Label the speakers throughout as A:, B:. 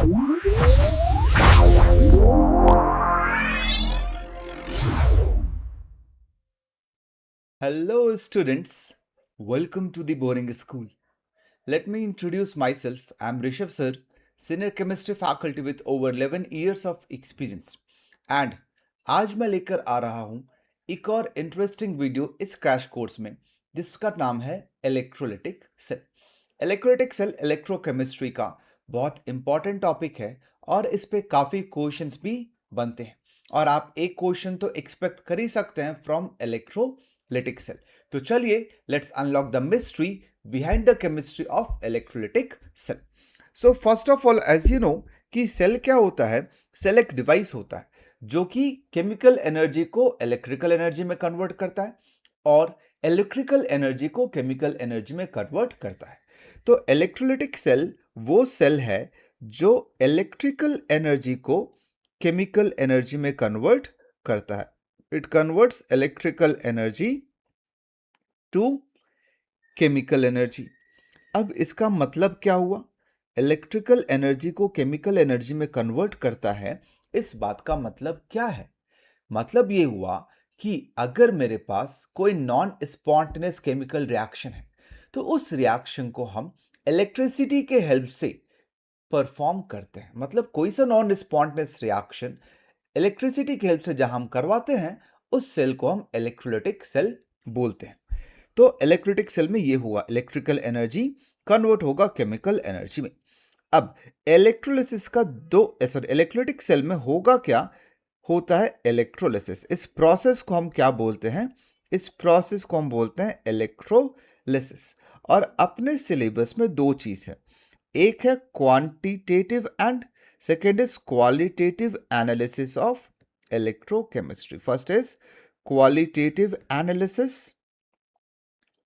A: Hello, students. Welcome to the Boring School. Let me introduce myself. I'm Rishabh Sir, Senior Chemistry Faculty with over 11 years of experience. And आज मैं लेकर आ रहा हूँ एक और interesting video इस crash course में जिसका नाम है electrolytic cell. Electrolytic cell electrochemistry का बहुत इंपॉर्टेंट टॉपिक है और इस पे काफ़ी क्वेश्चंस भी बनते हैं और आप एक क्वेश्चन तो एक्सपेक्ट कर ही सकते हैं फ्रॉम इलेक्ट्रोलिटिक सेल। तो चलिए let's unlock the mystery behind the chemistry of electrolytic cell. So first of all, as you know कि सेल क्या होता है, सेल एक डिवाइस होता है जो कि केमिकल एनर्जी को इलेक्ट्रिकल एनर्जी में कन्वर्ट करता है और इलेक्ट्रिकल एनर्जी को केमिकल एनर्जी में कन्वर्ट करता है। तो इलेक्ट्रोलिटिक सेल वो सेल है जो इलेक्ट्रिकल एनर्जी को केमिकल एनर्जी में कन्वर्ट करता है। It converts electrical energy to chemical energy. अब इसका मतलब क्या हुआ? इलेक्ट्रिकल एनर्जी को केमिकल एनर्जी में कन्वर्ट करता है, इस बात का मतलब क्या है? मतलब ये हुआ कि अगर मेरे पास कोई नॉन स्पॉन्टेनियस केमिकल रिएक्शन है तो उस रिएक्शन को हम इलेक्ट्रिसिटी के हेल्प से परफॉर्म करते हैं। मतलब कोई सा नॉन स्पॉन्टेनियस रिएक्शन इलेक्ट्रिसिटी की हेल्प से जहां हम करवाते हैं उस सेल को हम इलेक्ट्रोलिटिक सेल बोलते हैं। तो इलेक्ट्रोलिटिक सेल में ये हुआ, इलेक्ट्रिकल एनर्जी कन्वर्ट होगा केमिकल एनर्जी में। अब इलेक्ट्रोलिसिस का इलेक्ट्रोलिटिक सेल में होगा क्या? होता है इलेक्ट्रोलिसिस। इस प्रोसेस को हम क्या बोलते हैं? इस प्रोसेस को हम बोलते हैं इलेक्ट्रोलिसिस। और अपने सिलेबस में दो चीज है, एक है quantitative and second is qualitative analysis of electrochemistry. First is qualitative analysis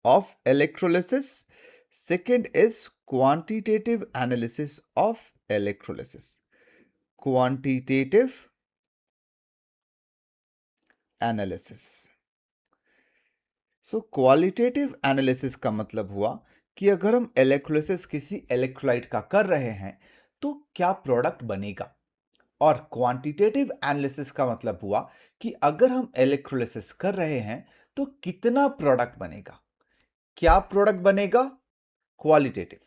A: of electrolysis, second is quantitative analysis of electrolysis. Quantitative analysis. So qualitative analysis का मतलब हुआ कि अगर हम इलेक्ट्रोलिसिस किसी इलेक्ट्रोलाइट का कर रहे हैं तो क्या प्रोडक्ट बनेगा, और क्वांटिटेटिव एनालिसिस का मतलब हुआ कि अगर हम इलेक्ट्रोलिसिस कर रहे हैं तो कितना प्रोडक्ट बनेगा। क्या प्रोडक्ट बनेगा? क्वालिटेटिव।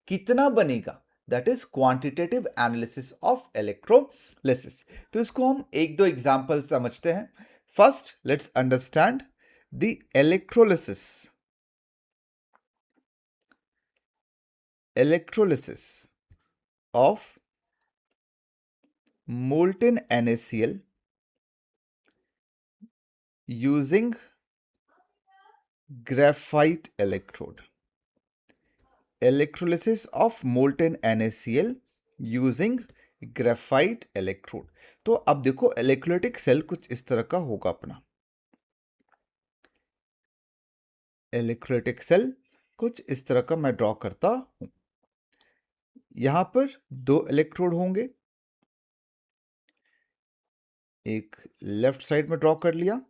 A: कितना बनेगा? That is quantitative analysis of electrolysis. तो इसको हम एक दो एग्जांपल समझते हैं। First let's understand the electrolysis of molten NaCl using graphite electrode. Electrolysis of molten NaCl using graphite electrode. तो अब देखो इलेक्ट्रोलिटिक सेल कुछ इस तरह का होगा अपना। इलेक्ट्रोलिटिक सेल कुछ इस तरह का मैं ड्रॉ करता हूं। यहां पर दो इलेक्ट्रोड होंगे, एक लेफ्ट साइड में ड्रॉ कर लिया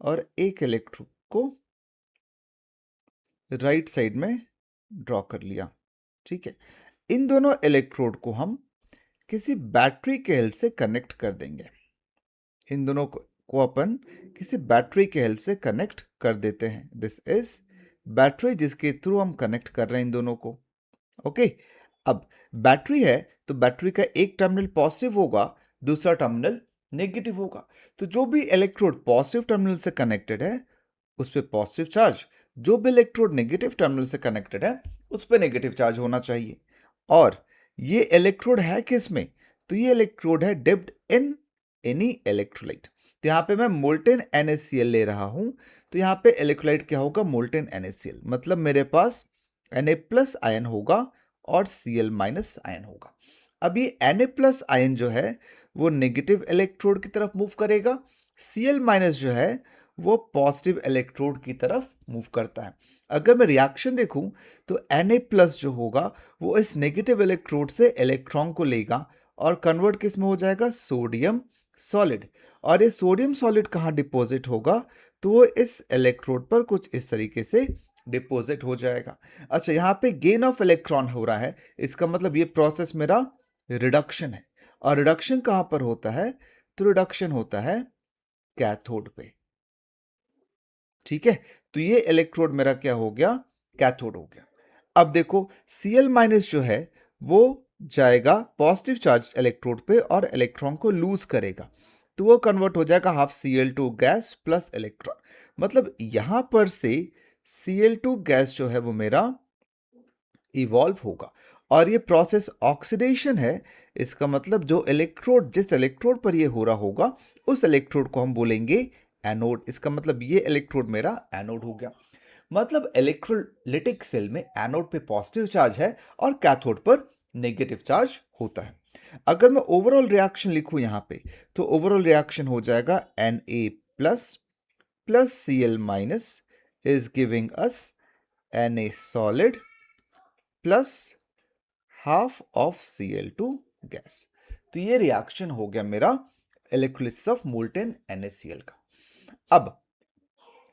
A: और एक इलेक्ट्रोड को राइट साइड में ड्रॉ कर लिया। ठीक है, इन दोनों इलेक्ट्रोड को हम किसी बैटरी के हेल्प से कनेक्ट कर देंगे। इन दोनों को अपन किसी बैटरी के हेल्प से कनेक्ट कर देते हैं। दिस इज बैटरी जिसके थ्रू हम कनेक्ट कर रहे हैं इन दोनों को। ओके, अब बैटरी है तो बैटरी का एक टर्मिनल पॉजिटिव होगा, दूसरा टर्मिनल नेगेटिव होगा। तो जो भी इलेक्ट्रोड पॉजिटिव टर्मिनल से कनेक्टेड है उस पर पॉजिटिव चार्ज, जो भी इलेक्ट्रोड नेगेटिव टर्मिनल से कनेक्टेड है उस पर नेगेटिव चार्ज होना चाहिए। और ये इलेक्ट्रोड है किस में? तो ये इलेक्ट्रोड है डिप्ड इन एनी इलेक्ट्रोलाइट। तो यहाँ पे मैं मोल्टेन NaCl ले रहा हूं, तो यहाँ पे इलेक्ट्रोलाइट क्या होगा? Molten NaCl। मतलब मेरे पास Na+ आयन होगा और Cl- आयन होगा। अब ये Na+ आयन जो है वो नेगेटिव इलेक्ट्रोड की तरफ मूव करेगा, Cl- जो है वो पॉजिटिव इलेक्ट्रोड की तरफ मूव करता है। अगर मैं रिएक्शन देखूं तो Na+ जो होगा वो इस नेगेटिव इलेक्ट्रोड से इलेक्ट्रॉन को लेगा और कन्वर्ट किस में हो जाएगा? Sodium solid. और ये सोडियम सॉलिड कहाँ डिपॉजिट होगा? तो वो इस इलेक्ट्रोड पर कुछ इस तरीके से डिपॉजिट हो जाएगा। अच्छा, यहाँ पे गेन ऑफ इलेक्ट्रॉन हो रहा है, इसका मतलब ये प्रोसेस मेरा रिडक्शन है। और रिडक्शन कहां पर होता है? तो रिडक्शन होता है कैथोड पे। ठीक है, तो ये इलेक्ट्रोड मेरा क्या हो गया? कैथोड हो गया। अब देखो Cl माइनस जो है वो जाएगा पॉजिटिव चार्ज इलेक्ट्रोड पे और इलेक्ट्रॉन को लूज करेगा, तो वो कन्वर्ट हो जाएगा half Cl2 gas plus electron. मतलब यहां पर से Cl2 गैस जो है वो मेरा इवॉल्व होगा, और ये प्रोसेस ऑक्सीडेशन है। इसका मतलब जो इलेक्ट्रोड, जिस इलेक्ट्रोड पर ये हो रहा होगा, उस इलेक्ट्रोड को हम बोलेंगे एनोड। इसका मतलब ये इलेक्ट्रोड मेरा एनोड हो गया। मतलब इलेक्ट्रोलिटिक सेल में एनोड पे पॉजिटिव चार्ज है और कैथोड पर नेगेटिव चार्ज होता है। अगर मैं ओवरऑल रिएक्शन लिखूं यहां पे, तो ओवरऑल रिएक्शन हो जाएगा Na plus plus Cl minus is giving us Na solid plus half of Cl2 gas. तो ये रिएक्शन हो गया मेरा इलेक्ट्रोलिसिस ऑफ मोल्टेन NaCl का। अब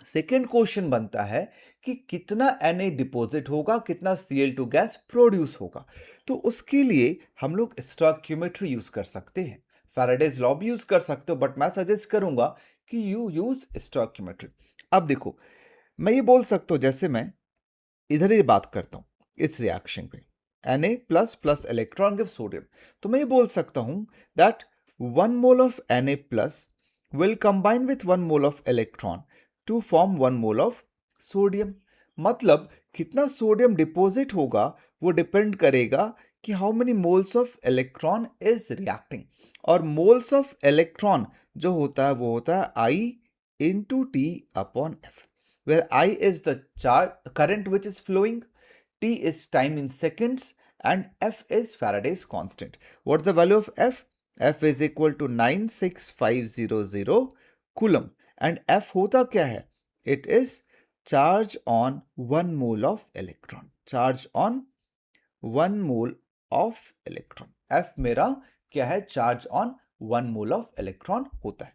A: सेकेंड क्वेश्चन बनता है कि कितना Na डिपॉजिट होगा, कितना Cl2 गैस प्रोड्यूस होगा। तो उसके लिए हम लोग स्टोइकियोमेट्री यूज कर सकते हैं, फैराडेज लॉ भी यूज कर सकते हो, बट मैं सजेस्ट करूंगा कि यू यूज स्टोइकियोमेट्री। अब देखो, मैं ये बोल सकता हूं, जैसे मैं इधर ही बात करता हूं इस रिएक्शन पे, Na plus plus electron give sodium, तो मैं ये बोल सकता हूं that 1 mole of Na plus will combine with 1 mole of electron to form 1 mole of sodium. मतलब कितना सोडियम डिपॉजिट होगा वो डिपेंड करेगा कि how many moles of electron is reacting. और मोल्स ऑफ इलेक्ट्रॉन जो होता है वो होता है I into T upon F, where I is the charge current which is flowing, T is time in seconds, and F is Faraday's constant. What's the value of F? F is equal to 96500 coulomb, and F होता क्या है? It is charge on 1 mole of electron. Charge on 1 mole of electron. F मेरा क्या है? Charge on 1 mole of electron होता है।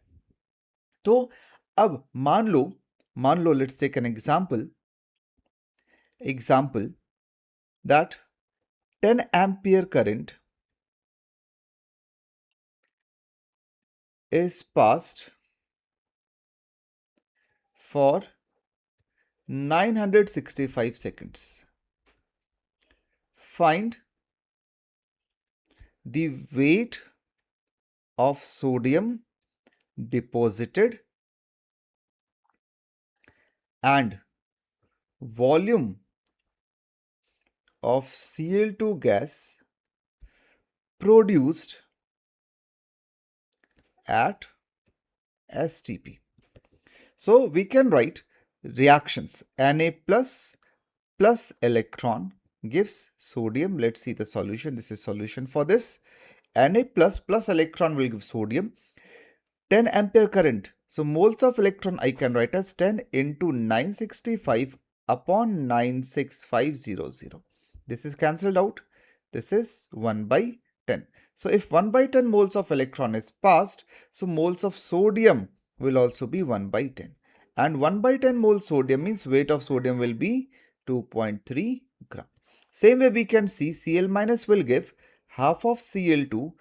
A: तो अब मान लो let's take an example that 10 ampere current is passed for 965 seconds. Find the weight of sodium deposited and volume of Cl2 gas produced at STP. So we can write reactions. Na plus plus electron gives sodium. Let's see the solution. This is solution for this. Na plus plus electron will give sodium. 10 ampere current. So moles of electron I can write as 10 into 965 upon 96500. This is cancelled out. This is 1 by 10. So if 1 by 10 moles of electron is passed, so moles of sodium will also be 1 by 10. And 1 by 10 mole sodium means weight of sodium will be 2.3 gram. Same way we can see Cl minus will give half of Cl2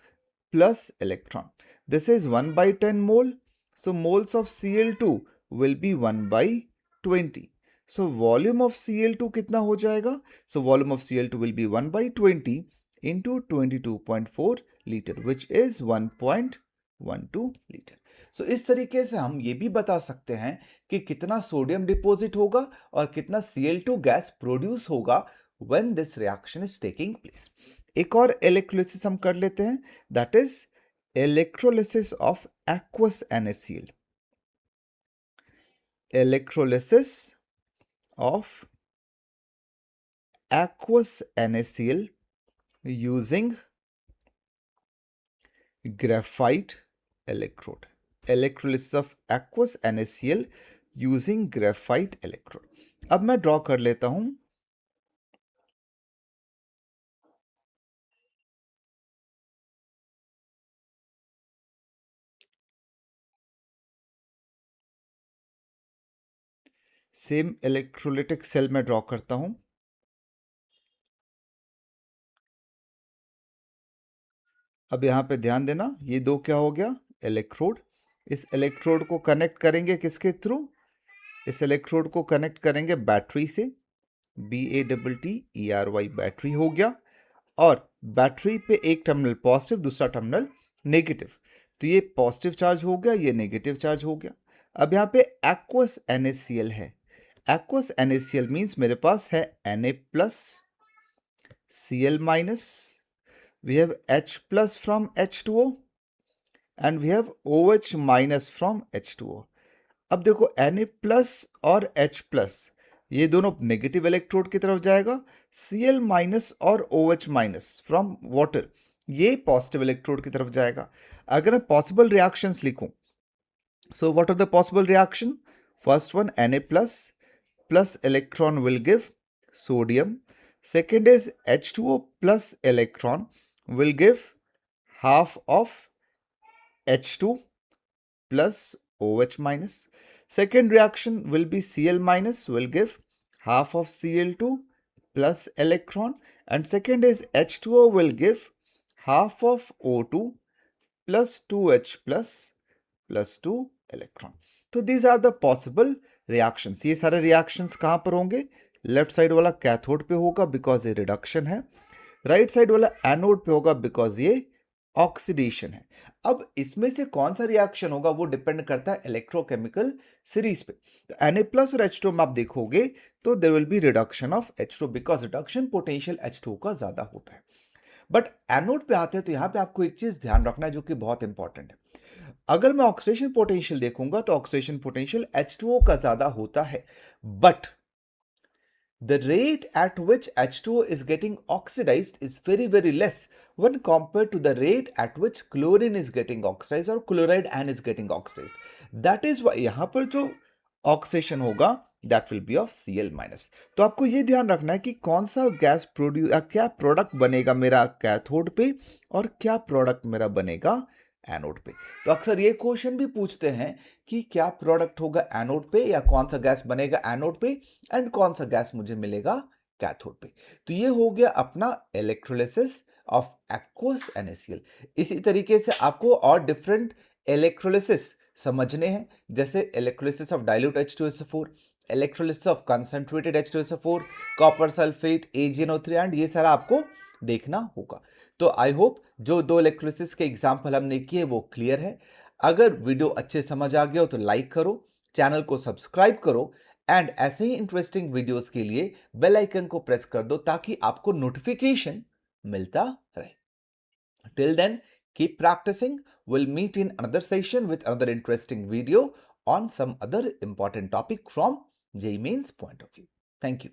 A: plus electron. This is 1 by 10 mole. So moles of Cl2 will be 1 by 20. So volume of Cl2 कितना हो जाएगा? So volume of Cl2 will be 1 by 20 into 22.4 liter, which is 1.12 liter. So इस तरीके से हम ये भी बता सकते हैं कि कितना सोडियम डिपॉजिट होगा और कितना Cl2 गैस प्रोड्यूस होगा when this reaction is taking place. एक और इलेक्ट्रोलिसिस हम कर लेते हैं, that is electrolysis of aqueous NaCl. Electrolysis of aqueous NaCl using graphite electrode. Electrolysis of aqueous NaCl using graphite electrode. अब मैं ड्रॉ कर लेता हूं सेम इलेक्ट्रोलिटिक सेल में ड्रॉ करता हूं। अब यहाँ पे ध्यान देना, ये दो क्या हो गया, इलेक्ट्रोड। इस इलेक्ट्रोड को कनेक्ट करेंगे किसके थ्रू, इस इलेक्ट्रोड को कनेक्ट करेंगे बैटरी से, BATTERY बैटरी हो गया। और बैटरी पे एक टर्मिनल पॉजिटिव, दूसरा टर्मिनल नेगेटिव, तो ये पॉजिटिव चार्ज हो गया, ये नेगेटिव चार्ज हो गया। अब यहाँ पे एक्वस NaCl है। एक्वस NaCl मीन्स मेरे पास है Na plus, Cl minus, we have H plus from H2O and we have OH minus from H2O. अब देखो Na प्लस और H प्लस ये दोनों नेगेटिव इलेक्ट्रोड की तरफ जाएगा, Cl माइनस और OH माइनस फ्रॉम वाटर ये पॉजिटिव इलेक्ट्रोड की तरफ जाएगा। अगर मैं पॉसिबल रिएक्शंस लिखूं, so what are the possible reaction, first one Na plus electron will give sodium, second is H2O plus electron will give half of H2 plus OH minus. Second reaction will be Cl minus will give half of Cl2 plus electron, and second is H2O will give half of O2 plus 2H plus 2 electron. तो these are the possible reactions. ये सारे reactions कहाँ पर होंगे, left side वाला cathode पे होगा because ये रिडक्शन है, राइट साइड वाला एनोड पे होगा बिकॉज ये ऑक्सीडेशन है। अब इसमें से कौन सा रिएक्शन होगा वो डिपेंड करता है इलेक्ट्रोकेमिकल सीरीज पे। तो Na प्लस और H2 में आप देखोगे तो there will be reduction of H2 because reduction potential H2 का ज्यादा होता है। बट एनोड पे आते हैं तो यहां पे आपको एक चीज ध्यान रखना है जो कि बहुत इंपॉर्टेंट है। अगर मैं ऑक्सीडेशन पोटेंशियल देखूंगा तो ऑक्सीडेशन पोटेंशियल H2O का ज्यादा होता है, but the rate at which H2O is getting oxidized is very less when compared to the rate at which chlorine is getting oxidized or chloride ion is getting oxidized. That is why यहाँ पर जो oxidation होगा that will be of Cl minus. तो आपको ये ध्यान रखना है कि कौन सा गैस प्रोड्यूस क्या प्रोडक्ट बनेगा मेरा कैथोड पे और क्या प्रोडक्ट मेरा बनेगा एनोड पे। तो अक्सर ये क्वेश्चन भी पूछते हैं कि क्या प्रोडक्ट होगा एनोड पे या कौन सा गैस बनेगा एनोड पे एंड कौन सा गैस मुझे मिलेगा कैथोड पे। तो ये हो गया अपना इलेक्ट्रोलिसिस ऑफ एक्वस NaCl। इसी तरीके से आपको और डिफरेंट इलेक्ट्रोलिसिस समझने हैं, जैसे electrolysis of dilute H2SO4, electrolysis of concentrated H2SO4, copper sulphate, AgNO3 and ये सारा आपको देखना होगा। तो आई होप जो दो इलेक्ट्रोलिसिस के एग्जाम्पल हमने किए वो क्लियर है। अगर वीडियो अच्छे समझ आ गया हो तो लाइक करो, चैनल को सब्सक्राइब करो एंड ऐसे ही इंटरेस्टिंग वीडियोस के लिए बेल आइकन को प्रेस कर दो ताकि आपको नोटिफिकेशन मिलता रहे। Till then keep practising, we'll meet in another session with another interesting video on some other important topic from JEE Mains point of view. Thank you.